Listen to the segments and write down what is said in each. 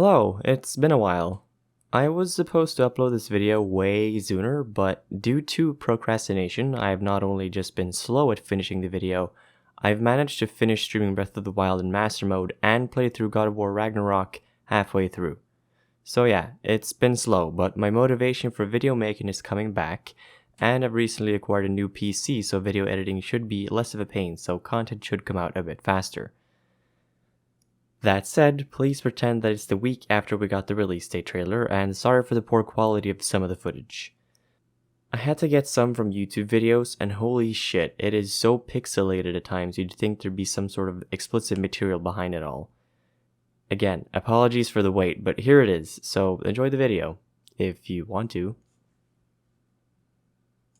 Hello, it's been a while. I was supposed to upload this video way sooner, but due to procrastination, I have not only just been slow at finishing the video, I've managed to finish streaming Breath of the Wild in Master Mode and play through God of War Ragnarok halfway through. So yeah, it's been slow, but my motivation for video making is coming back, and I've recently acquired a new PC, so video editing should be less of a pain, so content should come out a bit faster. That said, please pretend that it's the week after we got the release date trailer, and sorry for the poor quality of some of the footage. I had to get some from YouTube videos, and holy shit, it is so pixelated at times you'd think there'd be some sort of explicit material behind it all. Again, apologies for the wait, but here it is, so enjoy the video, if you want to.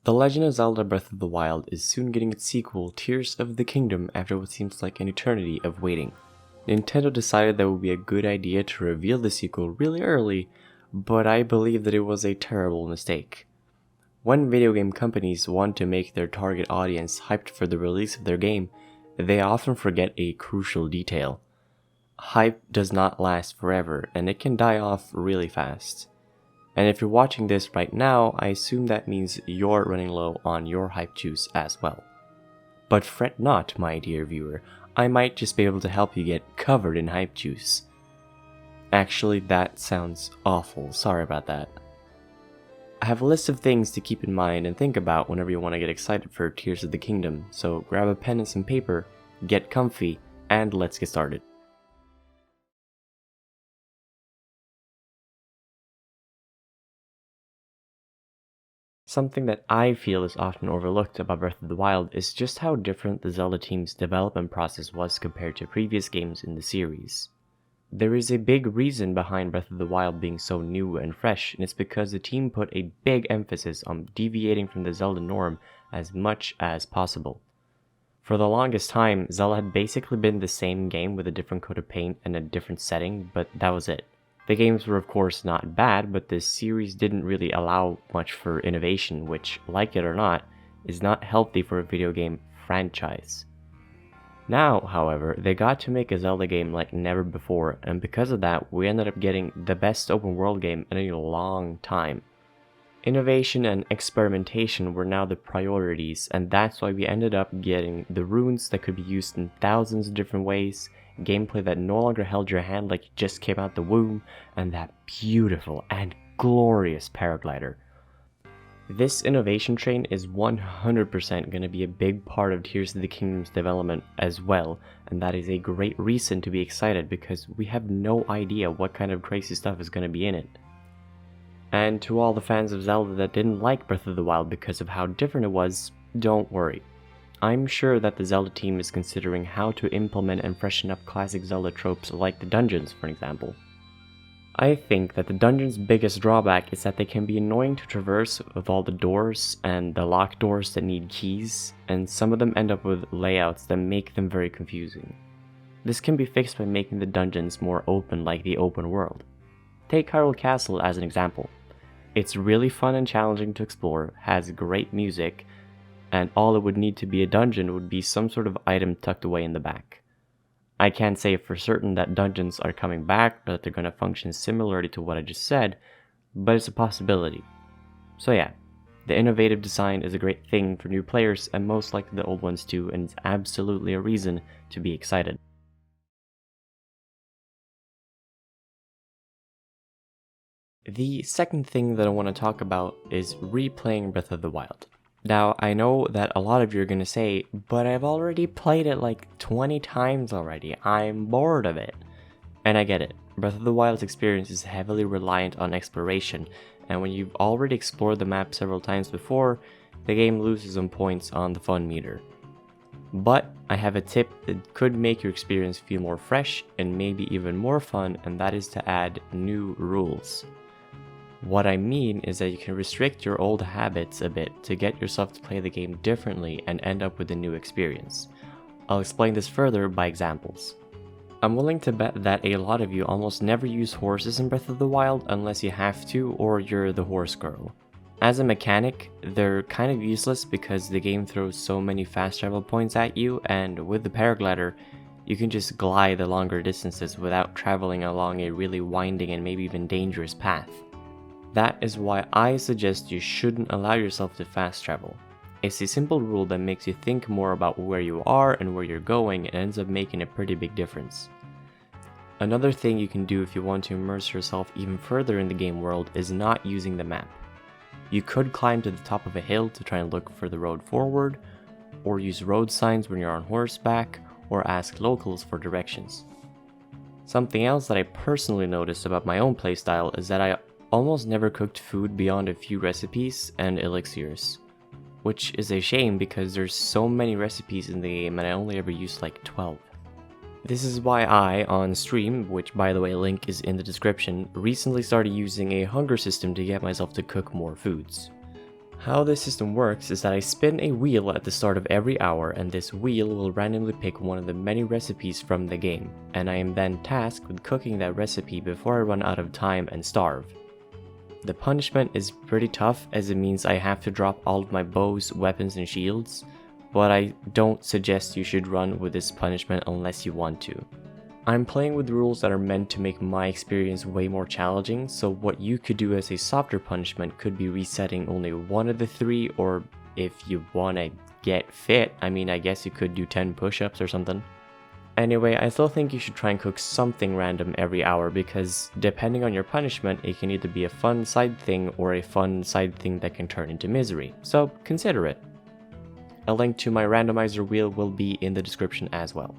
The Legend of Zelda Breath of the Wild is soon getting its sequel, Tears of the Kingdom, after what seems like an eternity of waiting. Nintendo decided that it would be a good idea to reveal the sequel really early, but I believe that it was a terrible mistake. When video game companies want to make their target audience hyped for the release of their game, they often forget a crucial detail. Hype does not last forever, and it can die off really fast. And if you're watching this right now, I assume that means you're running low on your hype juice as well. But fret not, my dear viewer, I might just be able to help you get covered in hype juice. Actually, that sounds awful, sorry about that. I have a list of things to keep in mind and think about whenever you want to get excited for Tears of the Kingdom, so grab a pen and some paper, get comfy, and let's get started. Something that I feel is often overlooked about Breath of the Wild is just how different the Zelda team's development process was compared to previous games in the series. There is a big reason behind Breath of the Wild being so new and fresh, and it's because the team put a big emphasis on deviating from the Zelda norm as much as possible. For the longest time, Zelda had basically been the same game with a different coat of paint and a different setting, but that was it. The games were of course not bad, but this series didn't really allow much for innovation, which, like it or not, is not healthy for a video game franchise. Now, however, they got to make a Zelda game like never before, and because of that, we ended up getting the best open world game in a long time. Innovation and experimentation were now the priorities, and that's why we ended up getting the runes that could be used in thousands of different ways, gameplay that no longer held your hand like you just came out the womb, and that beautiful and glorious paraglider. This innovation train is 100% going to be a big part of Tears of the Kingdom's development as well, and that is a great reason to be excited because we have no idea what kind of crazy stuff is going to be in it. And to all the fans of Zelda that didn't like Breath of the Wild because of how different it was, don't worry. I'm sure that the Zelda team is considering how to implement and freshen up classic Zelda tropes like the dungeons, for example. I think that the dungeon's biggest drawback is that they can be annoying to traverse with all the doors and the locked doors that need keys, and some of them end up with layouts that make them very confusing. This can be fixed by making the dungeons more open like the open world. Take Hyrule Castle as an example. It's really fun and challenging to explore, has great music, and all it would need to be a dungeon would be some sort of item tucked away in the back. I can't say for certain that dungeons are coming back or that they're going to function similarly to what I just said, but it's a possibility. So yeah, the innovative design is a great thing for new players and most likely the old ones too, and it's absolutely a reason to be excited. The second thing that I want to talk about is replaying Breath of the Wild. Now, I know that a lot of you are going to say, but I've already played it like 20 times already, I'm bored of it. And I get it, Breath of the Wild's experience is heavily reliant on exploration, and when you've already explored the map several times before, the game loses some points on the fun meter. But I have a tip that could make your experience feel more fresh and maybe even more fun, and that is to add new rules. What I mean is that you can restrict your old habits a bit to get yourself to play the game differently and end up with a new experience. I'll explain this further by examples. I'm willing to bet that a lot of you almost never use horses in Breath of the Wild unless you have to or you're the horse girl. As a mechanic, they're kind of useless because the game throws so many fast travel points at you, and with the paraglider, you can just glide the longer distances without traveling along a really winding and maybe even dangerous path. That is why I suggest you shouldn't allow yourself to fast travel. It's a simple rule that makes you think more about where you are and where you're going and ends up making a pretty big difference. Another thing you can do if you want to immerse yourself even further in the game world is not using the map. You could climb to the top of a hill to try and look for the road forward, or use road signs when you're on horseback, or ask locals for directions. Something else that I personally noticed about my own playstyle is that I almost never cooked food beyond a few recipes and elixirs, which is a shame because there's so many recipes in the game and I only ever used like 12. This is why I, on stream, which by the way link is in the description, recently started using a hunger system to get myself to cook more foods. How this system works is that I spin a wheel at the start of every hour, and this wheel will randomly pick one of the many recipes from the game, and I am then tasked with cooking that recipe before I run out of time and starve. The punishment is pretty tough as it means I have to drop all of my bows, weapons and shields, but I don't suggest you should run with this punishment unless you want to. I'm playing with rules that are meant to make my experience way more challenging, so what you could do as a softer punishment could be resetting only one of the 3, or if you wanna get fit, I guess you could do 10 push-ups or something. Anyway, I still think you should try and cook something random every hour because depending on your punishment, it can either be a fun side thing or a fun side thing that can turn into misery, so consider it. A link to my randomizer wheel will be in the description as well.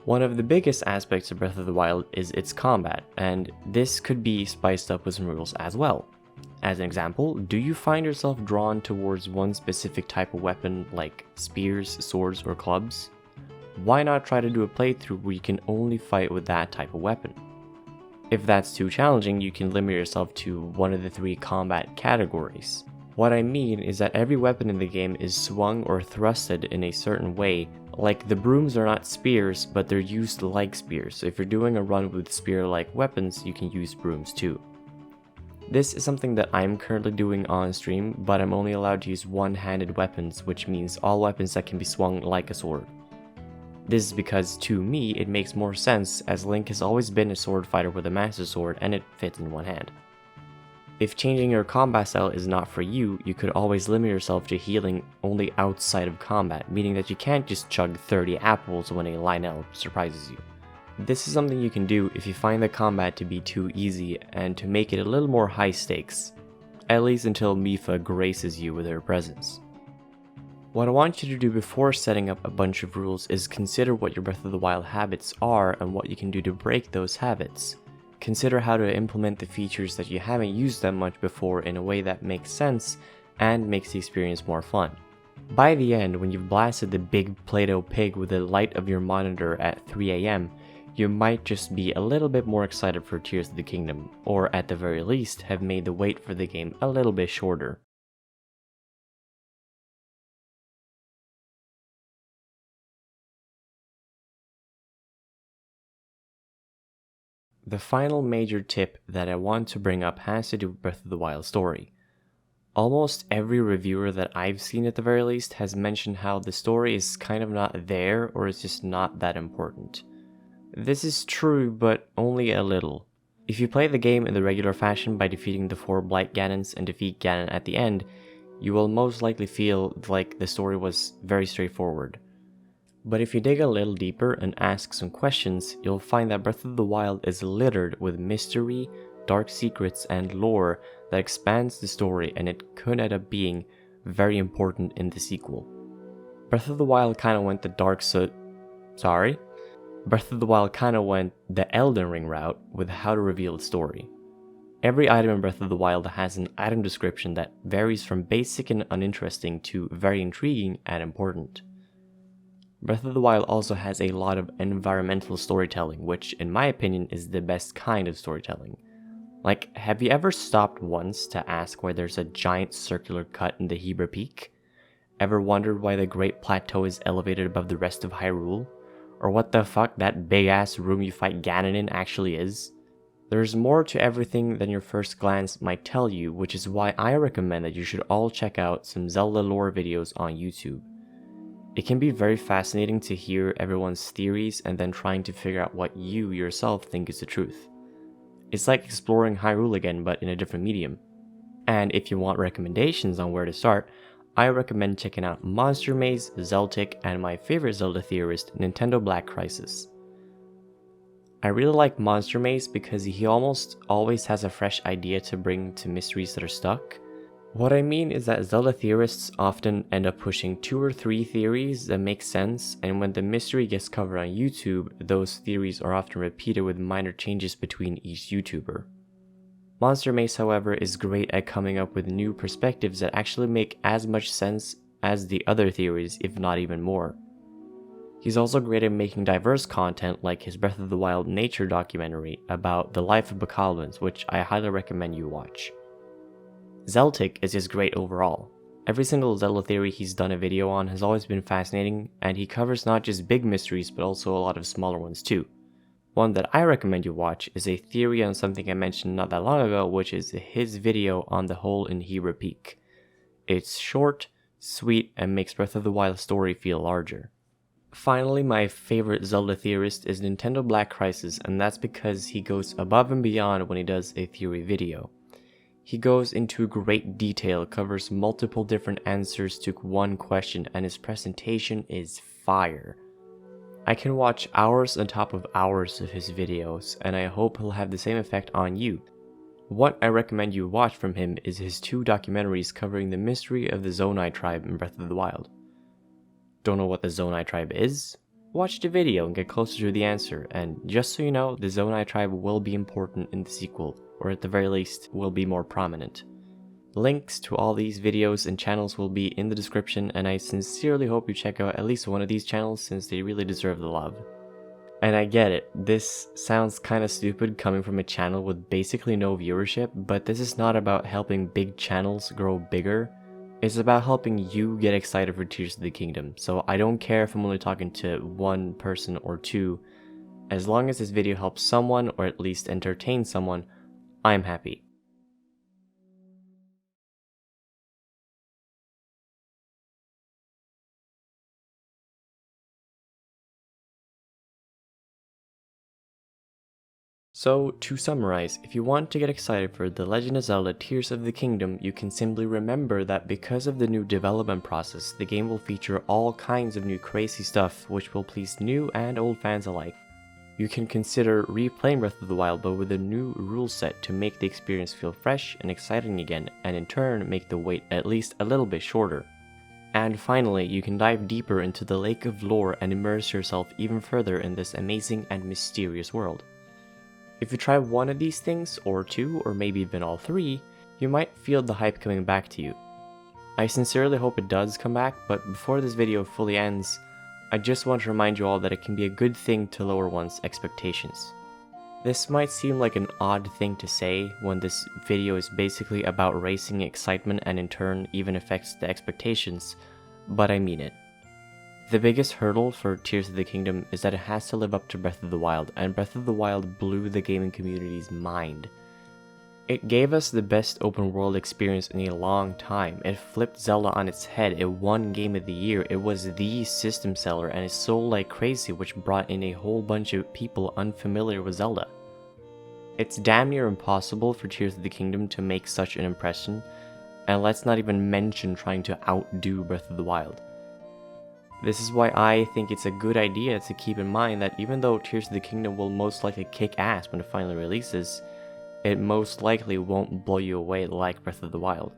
One of the biggest aspects of Breath of the Wild is its combat, and this could be spiced up with some rules as well. As an example, do you find yourself drawn towards one specific type of weapon like spears, swords, or clubs? Why not try to do a playthrough where you can only fight with that type of weapon? If that's too challenging, you can limit yourself to one of the 3 combat categories. What I mean is that every weapon in the game is swung or thrusted in a certain way, like the brooms are not spears, but they're used like spears, so if you're doing a run with spear-like weapons, you can use brooms too. This is something that I'm currently doing on stream, but I'm only allowed to use one-handed weapons, which means all weapons that can be swung like a sword. This is because, to me, it makes more sense as Link has always been a sword fighter with a master sword and it fits in one hand. If changing your combat style is not for you, you could always limit yourself to healing only outside of combat, meaning that you can't just chug 30 apples when a Lionel surprises you. This is something you can do if you find the combat to be too easy and to make it a little more high stakes, at least until Mipha graces you with her presence. What I want you to do before setting up a bunch of rules is consider what your Breath of the Wild habits are and what you can do to break those habits. Consider how to implement the features that you haven't used that much before in a way that makes sense and makes the experience more fun. By the end, when you've blasted the big Play-Doh pig with the light of your monitor at 3 AM, you might just be a little bit more excited for Tears of the Kingdom, or at the very least have made the wait for the game a little bit shorter. The final major tip that I want to bring up has to do with Breath of the Wild story. Almost every reviewer that I've seen at the very least has mentioned how the story is kind of not there or is just not that important. This is true, but only a little. If you play the game in the regular fashion by defeating the 4 Blight Ganons and defeat Ganon at the end, you will most likely feel like the story was very straightforward. But if you dig a little deeper and ask some questions, you'll find that Breath of the Wild is littered with mystery, dark secrets, and lore that expands the story, and it could end up being very important in the sequel. Breath of the Wild kinda went the Breath of the Wild kinda went the Elden Ring route with how to reveal the story. Every item in Breath of the Wild has an item description that varies from basic and uninteresting to very intriguing and important. Breath of the Wild also has a lot of environmental storytelling, which in my opinion is the best kind of storytelling. Like, have you ever stopped once to ask why there's a giant circular cut in the Hebra Peak? Ever wondered why the Great Plateau is elevated above the rest of Hyrule? Or what the fuck that big ass room you fight Ganon in actually is? There's more to everything than your first glance might tell you, which is why I recommend that you should all check out some Zelda lore videos on YouTube. It can be very fascinating to hear everyone's theories and then trying to figure out what you yourself think is the truth. It's like exploring Hyrule again, but in a different medium. And if you want recommendations on where to start, I recommend checking out Monster Maze, Zeltic, and my favorite Zelda theorist, Nintendo Black Crisis. I really like Monster Maze because he almost always has a fresh idea to bring to mysteries that are stuck. What I mean is that Zelda theorists often end up pushing 2 or 3 theories that make sense, and when the mystery gets covered on YouTube, those theories are often repeated with minor changes between each YouTuber. Monster Maze, however, is great at coming up with new perspectives that actually make as much sense as the other theories, if not even more. He's also great at making diverse content like his Breath of the Wild nature documentary about the life of Bacalwins, which I highly recommend you watch. Zeltic is just great overall. Every single Zelda theory he's done a video on has always been fascinating, and he covers not just big mysteries but also a lot of smaller ones too. One that I recommend you watch is a theory on something I mentioned not that long ago, which is his video on the hole in Hera Peak. It's short, sweet, and makes Breath of the Wild story feel larger. Finally, my favorite Zelda theorist is Nintendo Black Crisis, and that's because he goes above and beyond when he does a theory video. He goes into great detail, covers multiple different answers to one question, and his presentation is fire. I can watch hours on top of hours of his videos, and I hope he'll have the same effect on you. What I recommend you watch from him is his 2 documentaries covering the mystery of the Zonai tribe in Breath of the Wild. Don't know what the Zonai tribe is? Watch the video and get closer to the answer, and just so you know, the Zonai tribe will be important in the sequel, or at the very least, will be more prominent. Links to all these videos and channels will be in the description, and I sincerely hope you check out at least one of these channels since they really deserve the love. And I get it, this sounds kinda stupid coming from a channel with basically no viewership, but this is not about helping big channels grow bigger. It's about helping you get excited for Tears of the Kingdom, so I don't care if I'm only talking to 1 person or 2. As long as this video helps someone, or at least entertains someone, I'm happy. So, to summarize, if you want to get excited for The Legend of Zelda Tears of the Kingdom, you can simply remember that because of the new development process, the game will feature all kinds of new crazy stuff which will please new and old fans alike. You can consider replaying Breath of the Wild but with a new rule set to make the experience feel fresh and exciting again, and in turn make the wait at least a little bit shorter. And finally, you can dive deeper into the Lake of Lore and immerse yourself even further in this amazing and mysterious world. If you try one of these things, or 2, or maybe even all 3, you might feel the hype coming back to you. I sincerely hope it does come back, but before this video fully ends, I just want to remind you all that it can be a good thing to lower one's expectations. This might seem like an odd thing to say when this video is basically about raising excitement and in turn even affects the expectations, but I mean it. The biggest hurdle for Tears of the Kingdom is that it has to live up to Breath of the Wild, and Breath of the Wild blew the gaming community's mind. It gave us the best open world experience in a long time. It flipped Zelda on its head, it won Game of the Year, it was the system seller, and it sold like crazy, which brought in a whole bunch of people unfamiliar with Zelda. It's damn near impossible for Tears of the Kingdom to make such an impression, and let's not even mention trying to outdo Breath of the Wild. This is why I think it's a good idea to keep in mind that even though Tears of the Kingdom will most likely kick ass when it finally releases, it most likely won't blow you away like Breath of the Wild.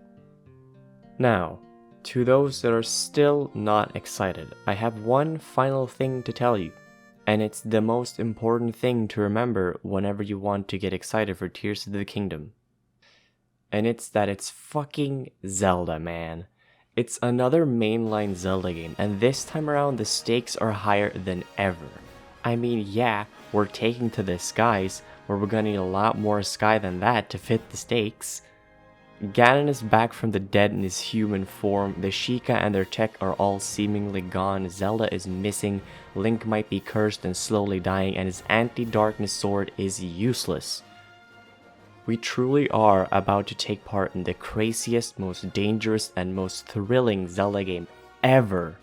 Now, to those that are still not excited, I have one final thing to tell you, and it's the most important thing to remember whenever you want to get excited for Tears of the Kingdom. And it's that it's fucking Zelda, man. It's another mainline Zelda game, and this time around the stakes are higher than ever. I mean, yeah, we're taking to the skies, where we're gonna need a lot more sky than that to fit the stakes. Ganon is back from the dead in his human form, the Sheikah and their tech are all seemingly gone, Zelda is missing, Link might be cursed and slowly dying, and his anti-darkness sword is useless. We truly are about to take part in the craziest, most dangerous, and most thrilling Zelda game ever.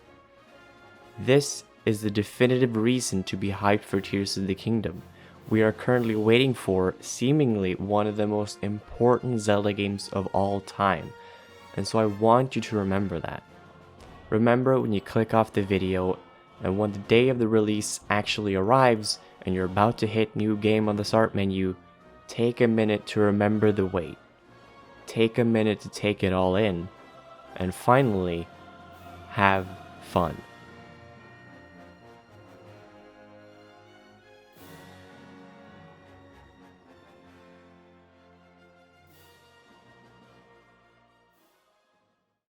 This is the definitive reason to be hyped for Tears of the Kingdom. We are currently waiting for seemingly one of the most important Zelda games of all time, and so I want you to remember that. Remember when you click off the video and when the day of the release actually arrives and you're about to hit new game on the start menu, take a minute to remember the wait. Take a minute to take it all in, and finally, have fun.